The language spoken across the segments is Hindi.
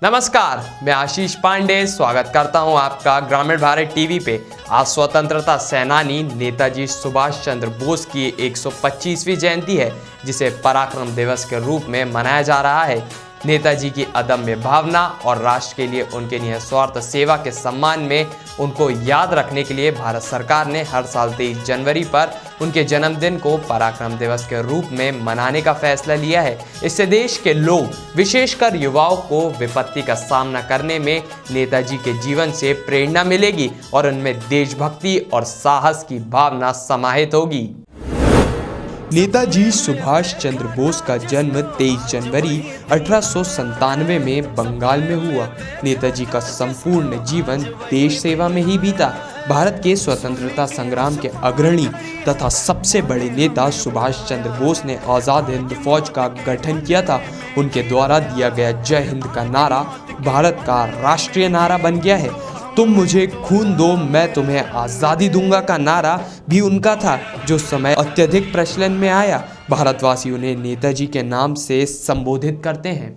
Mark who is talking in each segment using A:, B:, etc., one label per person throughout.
A: नमस्कार, मैं आशीष पांडे स्वागत करता हूं आपका ग्रामीण भारत टीवी पे। आज स्वतंत्रता सेनानी नेताजी सुभाष चंद्र बोस की 125वीं जयंती है, जिसे पराक्रम दिवस के रूप में मनाया जा रहा है। नेताजी की अदम्य भावना और राष्ट्र के लिए उनके निस्वार्थ सेवा के सम्मान में उनको याद रखने के लिए भारत सरकार ने हर साल 23 जनवरी पर उनके जन्मदिन को पराक्रम दिवस के रूप में मनाने का फैसला लिया है। इससे देश के लोग, विशेषकर युवाओं को विपत्ति का सामना करने में नेताजी के जीवन से प्रेरणा मिलेगी और उनमें देशभक्ति और साहस की भावना समाहित होगी।
B: नेताजी सुभाष चंद्र बोस का जन्म 23 जनवरी 1897 में बंगाल में हुआ। नेताजी का संपूर्ण जीवन देश सेवा में ही बीता। भारत के स्वतंत्रता संग्राम के अग्रणी तथा सबसे बड़े नेता सुभाष चंद्र बोस ने आज़ाद हिंद फौज का गठन किया था। उनके द्वारा दिया गया जय हिंद का नारा भारत का राष्ट्रीय नारा बन गया है। तुम मुझे खून दो, मैं तुम्हें आज़ादी दूंगा का नारा भी उनका था, जो समय अत्यधिक प्रचलन में आया। भारतवासी उन्हें नेताजी के नाम से संबोधित करते हैं।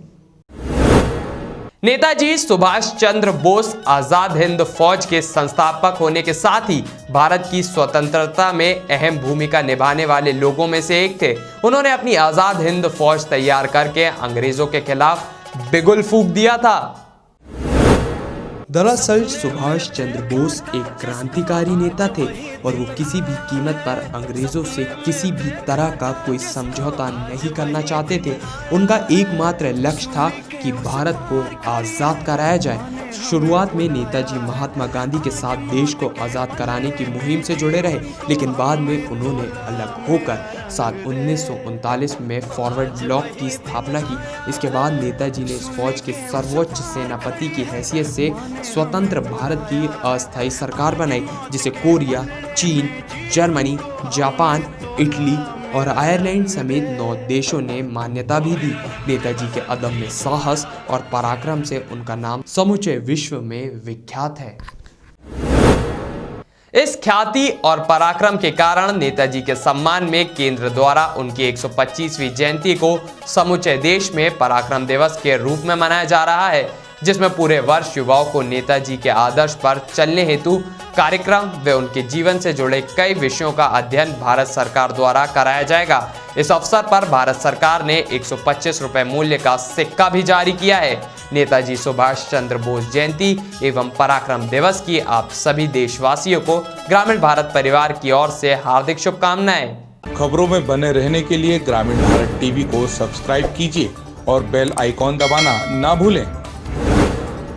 A: नेताजी सुभाष चंद्र बोस आज़ाद हिंद फौज के संस्थापक होने के साथ ही भारत की स्वतंत्रता में अहम भूमिका निभाने वाले लोगों में से एक थे। उन्होंने अपनी आज़ाद हिंद फौज तैयार करके अंग्रेजों के खिलाफ बिगुल फूंक दिया था।
B: दरअसल सुभाष चंद्र बोस एक क्रांतिकारी नेता थे और वो किसी भी कीमत पर अंग्रेजों से किसी भी तरह का कोई समझौता नहीं करना चाहते थे। उनका एकमात्र लक्ष्य था कि भारत को आज़ाद कराया जाए। शुरुआत में नेताजी महात्मा गांधी के साथ देश को आज़ाद कराने की मुहिम से जुड़े रहे, लेकिन बाद में उन्होंने अलग होकर साल 1939 में फॉरवर्ड ब्लॉक की स्थापना की। इसके बाद नेताजी ने इस फौज के सर्वोच्च सेनापति की हैसियत से स्वतंत्र भारत की अस्थायी सरकार बनाई, जिसे कोरिया, चीन, जर्मनी, जापान, इटली और आयरलैंड समेत 9 देशों ने मान्यता भी दी। नेताजी के अदम्य साहस और पराक्रम से उनका नाम समूचे विश्व में विख्यात है।
A: इस ख्याति और पराक्रम के कारण नेताजी के सम्मान में केंद्र द्वारा उनकी 125वीं जयंती को समूचे देश में पराक्रम दिवस के रूप में मनाया जा रहा है, जिसमें पूरे वर्ष युवाओं को नेताजी के आदर्श पर चलने हेतु कार्यक्रम व उनके जीवन से जुड़े कई विषयों का अध्ययन भारत सरकार द्वारा कराया जाएगा। इस अवसर पर भारत सरकार ने 125 रुपये मूल्य का सिक्का भी जारी किया है। नेताजी सुभाष चंद्र बोस जयंती एवं पराक्रम दिवस की आप सभी देशवासियों को ग्रामीण भारत परिवार की ओर से हार्दिक शुभकामनाएं।
C: खबरों में बने रहने के लिए ग्रामीण भारत टीवी को सब्सक्राइब कीजिए और बेल आइकॉन दबाना ना भूलें।